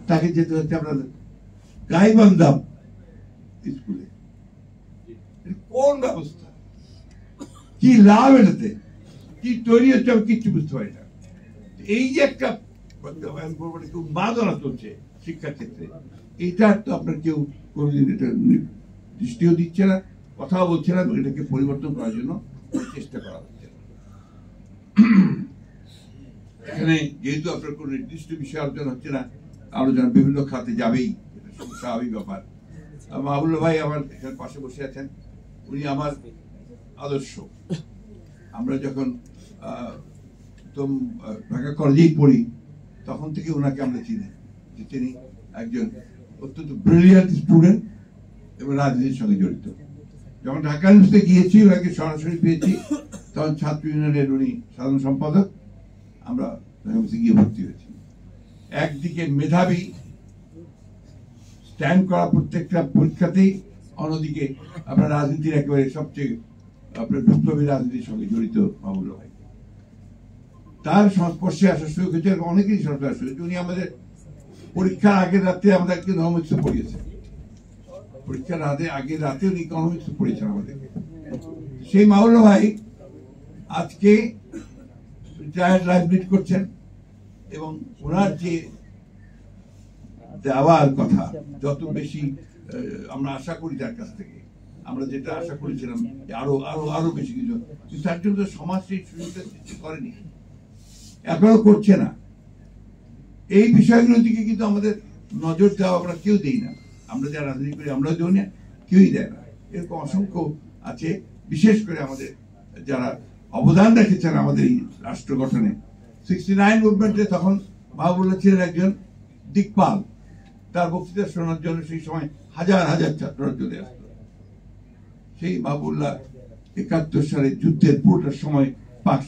তাকে যেতে হচ্ছে আপনার গাইবান্ধা স্কুলে। কোন ব্যবস্থা, কি লাভ এটাতে, কি তৈরি হচ্ছে আমি কিচ্ছু বুঝতে পারি না। এই যে একটা উন্মাদনা চলছে শিক্ষার ক্ষেত্রে, এটা তো আপনার কেউ কোনোদিন এটা দৃষ্টিও দিচ্ছে না, কথাও বলছে না, এটাকে পরিবর্তন করার জন্য চেষ্টা করা হচ্ছে। এখানে যেহেতু আপনার কোন নির্দিষ্ট বিষয় আলোচনা হচ্ছে না, আলোচনা বিভিন্ন খাতে যাবেই, এটা স্বাভাবিক ব্যাপার। মাহবুবুল্লাহ ভাই আমার এখানে পাশে বসে আছেন, উনি আমার আদর্শ। আমরা যখন ঢাকা কলেজেই পড়ি তখন থেকে ওনাকে আমরা চিনি, যে তিনি একজন অত্যন্ত ব্রিলিয়ান্ট স্টুডেন্ট এবং রাজনীতির সঙ্গে জড়িত। যখন ঢাকা ইউনিভার্সিটিতে গিয়েছি, ওনাকে সরাসরি পেয়েছি, তখন ছাত্র ইউনিয়নের উনি সাধারণ সম্পাদক, আমরা ঢাকা ইউনিভার্সিটি গিয়ে ভর্তি হয়েছি। একদিকে মেধাবী, স্ট্যান্ড করা প্রত্যেকটা পরীক্ষাতেই, অন্যদিকে আপনার রাজনীতির একেবারে সবচেয়ে আপনার বিপ্লবী রাজনীতির সঙ্গে জড়িত মাহবুবুল্লাহ ভাই। তার সংস্পর্শে আসার সুযোগ হয়েছে, অনেকেই সংস্পর্শে আসার সুযোগ। উনি আমাদের পরীক্ষার আগের রাতে আমাদেরকে ইকোনমিক্স পড়িয়েছেন, পরীক্ষার আগের রাতে উনি ইকোনমিক্স পড়িয়েছেন আমাদেরকে। সেই মাহবুবুল্লাহ ভাই আজকে রিটায়ার্ড লাইফ লিড করছেন, এবং ওনার যে দেওয়ার কথা যত বেশি আমরা আশা করি তার কাছ থেকে, আমরা যেটা আশা করেছিলাম আরো আরো আরো বেশি কিছু, কিন্তু তার জন্য সমাজ সেই সুযোগটা সৃষ্টি করেনি, এখনো করছে না। এই বিষয়গুলোর দিকে কিন্তু আমাদের নজর দেওয়া আমরা কেউ দেই না, আমরা যারা রাজনীতি করি আমরাও দেই না, কেউই দেয় না। এরকম অসংখ্য আছে, বিশেষ করে আমাদের যারা অবদান রেখেছেন আমাদের এই রাষ্ট্র গঠনে। 69 মুভমেন্টে তখন মাহবুবুল্লাহ ছিলেন একজন দিকপাল, তার বক্তৃতা শোনার জন্য সেই সময় হাজার হাজার ছাত্ররা চলে আসত। সেই মাহবুবুল্লাহ 71 সালে যুদ্ধের পুরোটার সময় পাক